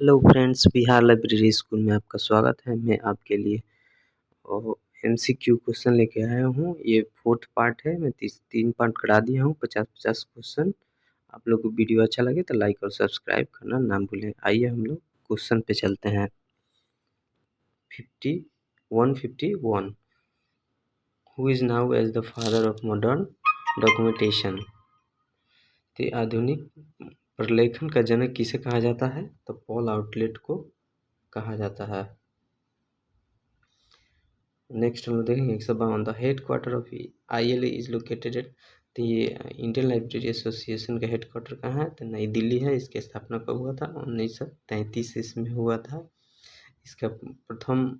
Hello friends, Bihar library school में आपका स्वागत है। मैं आपके लिए एमसीक्यू क्वेश्चन लेके आया हूँ। ये फोर्थ पार्ट है। मैं 3 पार्ट करा दिया हूँ, 50-50 क्वेश्चन। आप लोग को वीडियो अच्छा लगे तो लाइक और सब्सक्राइब करना ना भूलें। आइए हम लोग क्वेश्चन पे चलते हैं। 151 who is known as the father of modern documentation. तो आधुनिक प्रलेखन का जनक किसे कहा जाता है? तो पॉल आउटलेट को कहा जाता है। नेक्स्ट हम लोग देखेंगे 152 the head quarter of ILA is located at. तो ये इंडियन लाइब्रेरी एसोसिएशन का हेड क्वार्टर कहाँ है? तो नई दिल्ली है। इसकी स्थापना कब हुआ था? 1933 इसमें हुआ था। इसका प्रथम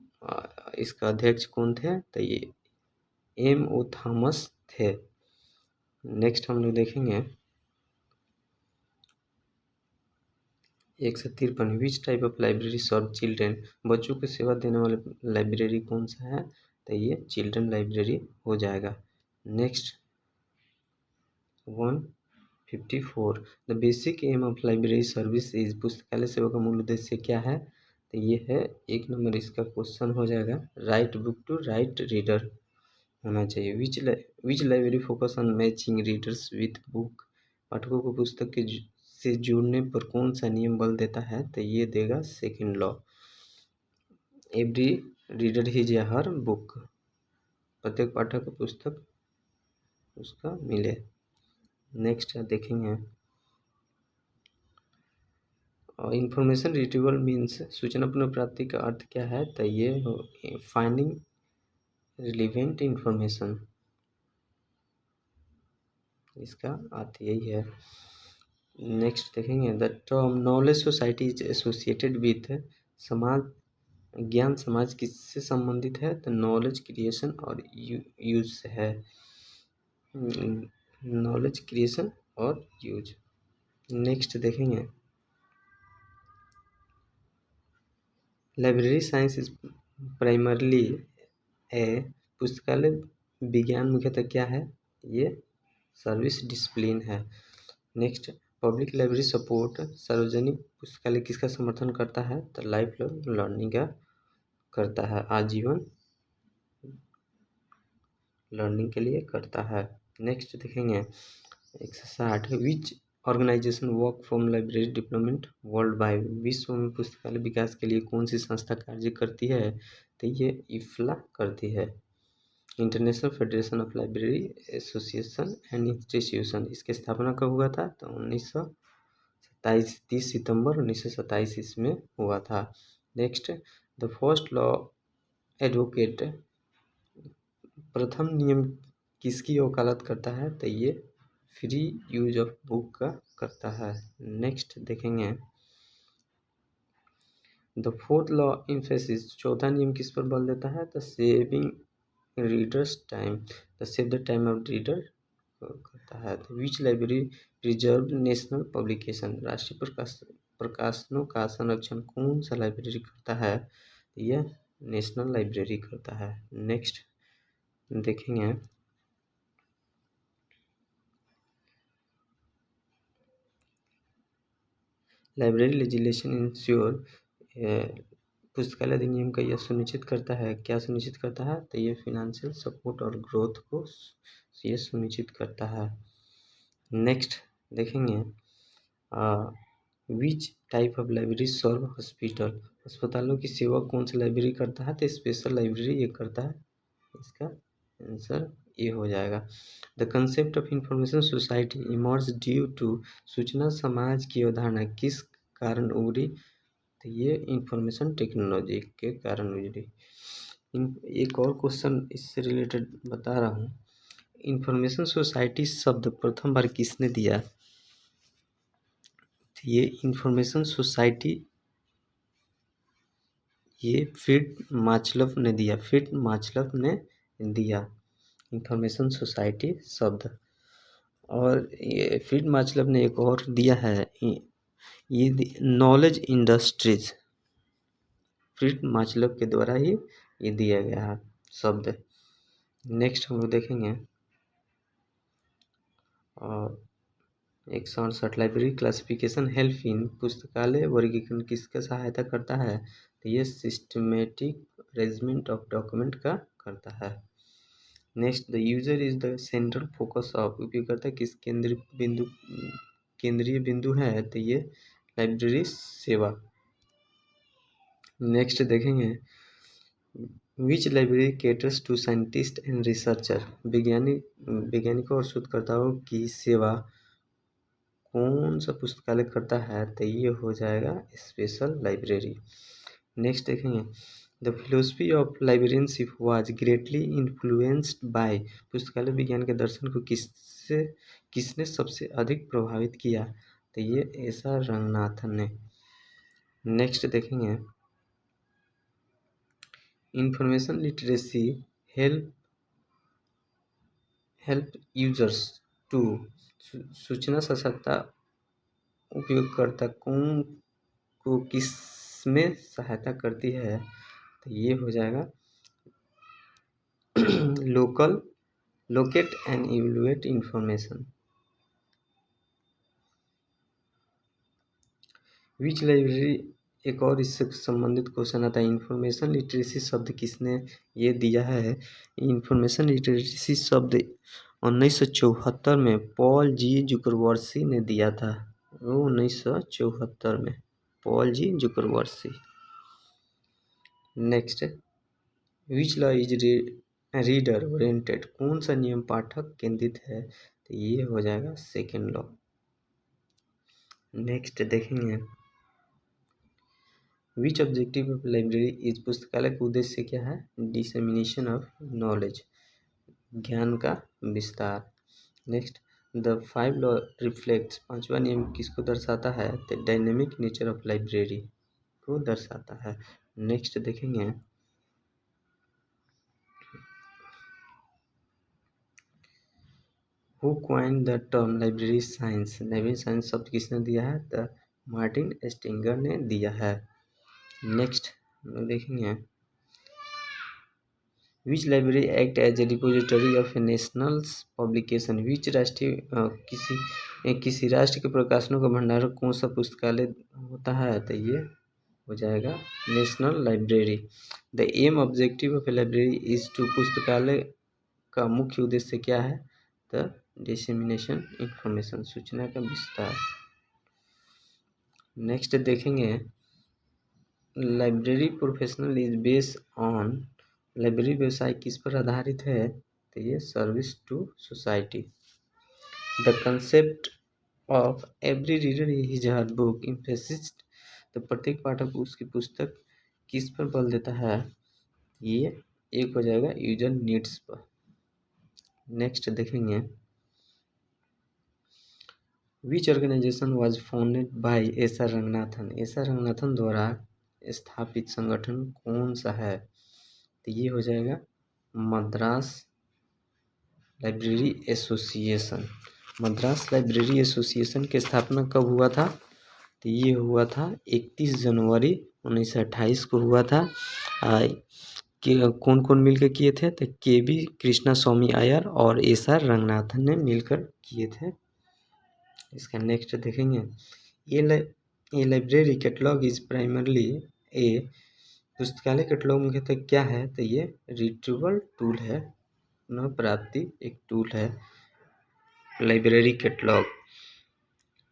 इसका अध्यक्ष कौन थे? तो ये MO थॉमस थे। नेक्स्ट हम लोग देखेंगे 153 which type of library serve children. बच्चों को सेवा देने वाले लाइब्रेरी कौन सा है? तो ये चिल्ड्रन लाइब्रेरी हो जाएगा। Next 154 the basic aim of library service is. पुस्तकालय सेवा का मूल उद्देश्य क्या है? तो ये है 1 नंबर इसका क्वेश्चन हो जाएगा। Right book to right reader होना चाहिए। Which library focus on matching readers with book. पाठकों को पुस्तक के से जोड़ने पर कौन सा नियम बल देता है? तो ये देगा second law. Every reader his या हर बुक। प्रत्येक पाठक को पुस्तक उसका मिले। नेक्स्ट देखेंगे इंफॉर्मेशन रिट्रीवल मीन्स। सूचना पुनर्प्राप्ति का अर्थ क्या है? तो ये फाइंडिंग रिलीवेंट इंफॉर्मेशन, इसका अर्थ यही है। नेक्स्ट देखेंगे the term knowledge society is associated with. समाज ज्ञान समाज किससे संबंधित है? तो नॉलेज क्रिएशन और यूज से है। नॉलेज क्रिएशन और यूज। नेक्स्ट देखेंगे लाइब्रेरी साइंस इज प्राइमरली ए। पुस्तकालय विज्ञान मुख्यतः क्या है? ये सर्विस डिसिप्लिन है। Next public library support. सार्वजनिक पुस्तकालय किसका समर्थन करता है? तो लाइफ लॉन्ग लर्निंग का करता है, आजीवन लर्निंग के लिए करता है। नेक्स्ट देखेंगे 160 which organisation work from library development worldwide. विश्व में पुस्तकालय विकास के लिए कौन सी संस्था कार्य करती है? तो ये इफ्ला करती है, international federation of library association and institution. इसकी स्थापना कब हुआ था? तो 30 सितंबर 1927 इसमें हुआ था। Next the first law advocate. प्रथम नियम किसकी वकालत करता है? तो ये फ्री यूज ऑफ बुक का करता है। नेक्स्ट देखेंगे द फोर्थ लॉ इम्फेसिस। चौथा नियम किस पर बल देता है? तो saving readers time. The save the time of reader करता है। तो विच लाइब्रेरी रिजर्व नेशनल पब्लिकेशन। राष्ट्रीय प्रकाशनों का संरक्षण कौन सा लाइब्रेरी करता है? यह नेशनल लाइब्रेरी करता है। नेक्स्ट देखेंगे लाइब्रेरी लेजिस्लेशन इंश्योर। पुस्तकालय अधिनियम का यह सुनिश्चित करता है, क्या सुनिश्चित करता है? तो ये फिनेंशियल सपोर्ट और ग्रोथ को ये सुनिश्चित करता है। नेक्स्ट देखेंगे which type of library serve hospital. अस्पतालों की सेवा कौन सा लाइब्रेरी करता है? तो स्पेशल लाइब्रेरी ये करता है। इसका आंसर ये हो जाएगा। The concept of information society emerge due to. सूचना समाज की अवधारणा किस कारण उभरी? तो ये इंफॉर्मेशन टेक्नोलॉजी के कारण उभरी। एक और क्वेश्चन इससे रिलेटेड बता रहा हूँ। इंफॉर्मेशन सोसाइटी शब्द प्रथम बार किसने दिया? तो ये इंफॉर्मेशन सोसाइटी ये फ्रिड माचलोव ने दिया। फ्रिड माचलोव ने दिया इंफॉर्मेशन सोसाइटी शब्द। और ये फ्रिड माचलोव ने एक और दिया है, ये नॉलेज इंडस्ट्रीज। फ्रिड माचलोव के द्वारा ही ये दिया गया है शब्द। नेक्स्ट हम लोग देखेंगे और 168 लाइब्रेरी क्लासिफिकेशन हेल्प इन पुस्तकालय वर्गीकरण किसका सहायता करता है? तो ये सिस्टमेटिक अरेंजमेंट ऑफ डॉक्यूमेंट का करता है। Next, the user is the central focus of, उपयोगकर्ता किस केंद्रीय बिंदु है? तो ये लाइब्रेरी सेवा। नेक्स्ट देखेंगे, which library caters to scientist and researcher, वैज्ञानिकों और शोधकर्ताओं की सेवा कौन सा पुस्तकालय करता है? तो ये हो जाएगा स्पेशल लाइब्रेरी। नेक्स्ट देखेंगे, the philosophy of librarianship was greatly influenced by, पुस्तकालय विज्ञान के दर्शन को किसने सबसे अधिक प्रभावित किया? तो ये ऐसा रंगनाथन ने। नेक्स्ट देखेंगे, information literacy help users to, सूचना साक्षरता उपयोगकर्ता को किसमें सहायता करती है? तो ये हो जाएगा locate and evaluate information. Which library, एक और इससे संबंधित क्वेश्चन आता है, इंफॉर्मेशन लिटरेसी शब्द किसने ये दिया है? इंफॉर्मेशन लिटरेसी शब्द 1974 में पॉल जी जुकरवर्सी ने दिया था। वो 1974 में पॉल जी जुकरवर्सी। Next, which law is reader oriented, कौन सा नियम पाठक केंद्रित है? तो ये हो जाएगा सेकेंड लॉ। नेक्स्ट देखेंगे, विच ऑब्जेक्टिव ऑफ लाइब्रेरी इज, पुस्तकालय का उद्देश्य क्या है? डिसेमिनेशन ऑफ नॉलेज, ज्ञान का विस्तार। नेक्स्ट, द 5 लॉ रिफ्लेक्ट्स, पांचवा नियम किसको दर्शाता है? तो डायनेमिक नेचर ऑफ लाइब्रेरी को दर्शाता है। नेक्स्ट देखेंगे, who coined the term library science, library science शब्द किसने दिया है? तो मार्टिन स्टिंगर ने दिया है। नेक्स्ट देखेंगे, which library act as a repository of a national publication, which राष्ट्रीय किसी राष्ट्र के प्रकाशनों का भंडार कौन सा पुस्तकालय होता है? तो ये हो जाएगा national library. The aim objective of a library is to, पुस्तकालय का मुख्य उद्देश्य क्या है? तो डिसेमिनेशन इंफॉर्मेशन, सूचना का विस्तार। नेक्स्ट देखेंगे, library professional is based on, library व्यवसाय किस पर आधारित है? तो ये service to society. The concept of every reader is हर बुक इम्फेसिस, तो प्रत्येक पाठक उसकी पुस्तक किस पर बल देता है? ये एक हो जाएगा यूजर नीड्स पर। नेक्स्ट देखेंगे, which organization was founded by S R Ranganathan, S R Ranganathan द्वारा स्थापित संगठन कौन सा है? तो ये हो जाएगा Madras library association. Madras library association की स्थापना कब हुआ था? तो ये हुआ था 31 जनवरी 1928 को हुआ था। कौन कौन मिलकर किए थे? तो के.बी. कृष्णा स्वामी अय्यर और एस आर रंगनाथन ने मिलकर किए थे। इसका नेक्स्ट देखेंगे, ये लाइब्रेरी कैटलॉग इज प्राइमरली ए, पुस्तकालय कैटलॉग मुख्यतः क्या है? तो ये रिट्रीवल टूल है, पुनः प्राप्ति एक टूल है लाइब्रेरी कैटलॉग।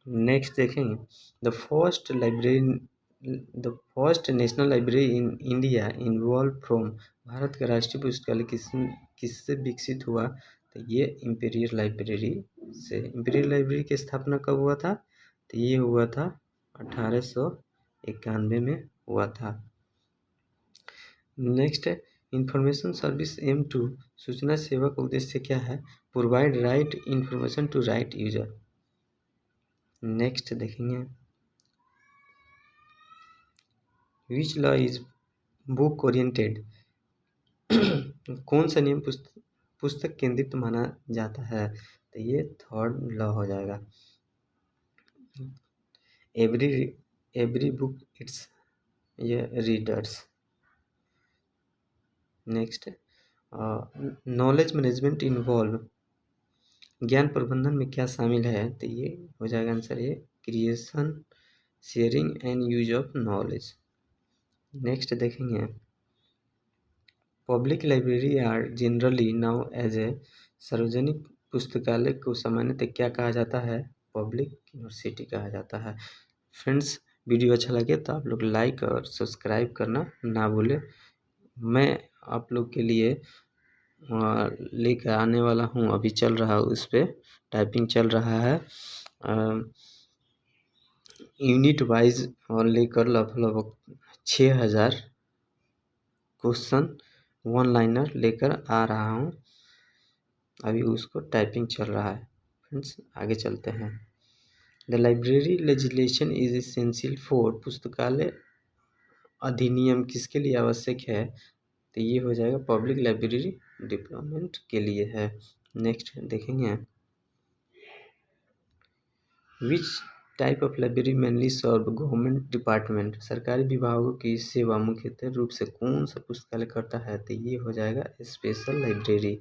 नेक्स्ट देखेंगे, the first national library in India involve from, Bharat का राष्ट्रीय पुस्तकालय किससे विकसित हुआ? तो ये इंपीरियल लाइब्रेरी से। इंपीरियल लाइब्रेरी की स्थापना कब हुआ था? तो ये हुआ था 1891 में हुआ था। नेक्स्ट है, इंफॉर्मेशन सर्विस एम टू, सूचना सेवा का उद्देश्य क्या है? Provide right information to right user. Next देखेंगे, which law is book oriented, कौन सा नियम पुस्तक केंद्रित माना जाता है? तो ये थर्ड लॉ हो जाएगा। एवरी बुक इट्स ये readers. Next, knowledge management involve, ज्ञान प्रबंधन में क्या शामिल है, तो ये हो जाएगा आंसर ये creation, sharing and use of knowledge. Next देखेंगे, public library are generally now as a, सार्वजनिक पुस्तकालय को सामान्यतः क्या कहा जाता है, पब्लिक यूनिवर्सिटी कहा जाता है। फ्रेंड्स, वीडियो अच्छा लगे तो आप लोग लाइक और सब्सक्राइब करना ना भूलें। मैं आप लोग के लिए लेकर आने वाला हूँ, अभी चल रहा है उस पर टाइपिंग चल रहा है, यूनिट वाइज और लेकर लगभग 6000 क्वेश्चन वन लाइनर लेकर आ रहा हूँ, अभी उसको टाइपिंग चल रहा है। फ्रेंड्स, आगे चलते हैं। The library legislation is essential for, पुस्तकालय अधिनियम किसके लिए आवश्यक है, तो ये हो जाएगा पब्लिक लाइब्रेरी डेवलपमेंट के लिए है। नेक्स्ट देखेंगे, which type of library mainly serve government department, सरकारी विभागों की सेवा मुख्यतः रूप से कौन सा पुस्तकालय करता है, तो ये हो जाएगा special library.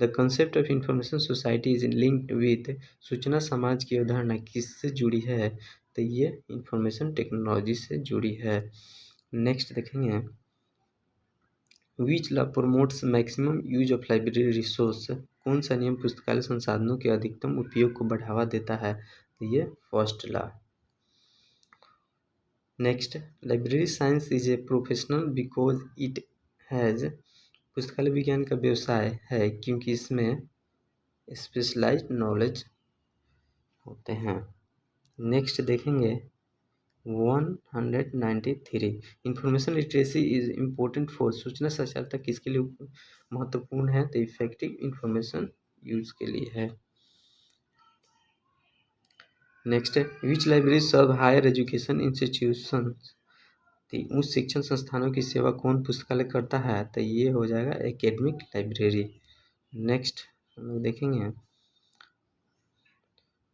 The concept of information society is linked with, सूचना समाज की अवधारणा किससे जुड़ी है, तो ये इंफॉर्मेशन टेक्नोलॉजी से जुड़ी है। नेक्स्ट देखेंगे, which law promotes maximum use of library resource, कौन सा नियम पुस्तकालय संसाधनों के अधिकतम उपयोग को बढ़ावा देता है, तो ये first law. Next, library science is a professional because it has, पुस्तकालय विज्ञान का व्यवसाय है क्योंकि इसमें स्पेशलाइज्ड नॉलेज होते हैं। नेक्स्ट देखेंगे 193, information literacy is important for, सूचना साक्षरता किसके लिए महत्वपूर्ण है, तो इफेक्टिव इंफॉर्मेशन यूज के लिए है। नेक्स्ट है, विच लाइब्रेरी सर्व हायर एजुकेशन इंस्टीट्यूशन, उच्च शिक्षण संस्थानों की सेवा कौन पुस्तकालय करता है, तो ये हो जाएगा एकेडमिक लाइब्रेरी। नेक्स्ट हम लोग देखेंगे,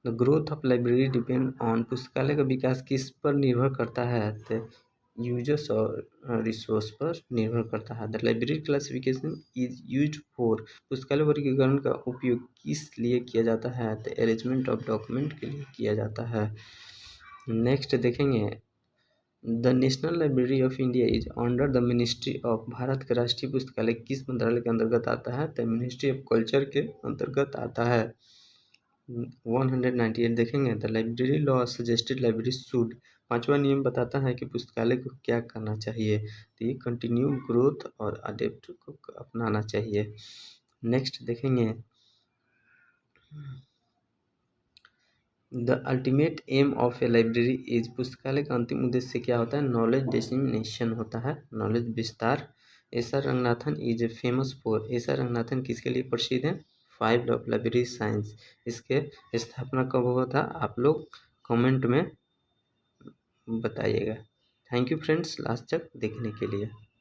the growth of library depend on, पुस्तकालय का विकास किस पर निर्भर करता है, तो यूजर्स और रिसोर्स पर निर्भर करता है। The library classification is used for, पुस्तकालय वर्गीकरण का उपयोग किस लिए किया जाता है, तो अरेंजमेंट ऑफ डॉक्यूमेंट के लिए किया जाता है। नेक्स्ट देखेंगे, the national library of India is under the ministry of, Bharat का राष्ट्रीय पुस्तकालय किस मंत्रालय के अंतर्गत आता है, तो मिनिस्ट्री ऑफ कल्चर के अंतर्गत आता है। 198 देखेंगे, the library law suggested library should, पांचवा नियम बताता है कि पुस्तकालय को क्या करना चाहिए, तो ये कंटिन्यू ग्रोथ और अडेप्ट को अपनाना चाहिए। नेक्स्ट देखेंगे, the ultimate aim of a library is, पुस्तकालय का अंतिम उद्देश्य क्या होता है, नॉलेज डिसेमिनेशन होता है, नॉलेज विस्तार। S R Ranganathan is a famous for, S R Ranganathan किसके लिए प्रसिद्ध है, 5 ऑफ लाइब्रेरी साइंस, इसके स्थापना कब हुआ था, आप लोग कमेंट में बताइएगा। थैंक यू फ्रेंड्स, लास्ट तक देखने के लिए।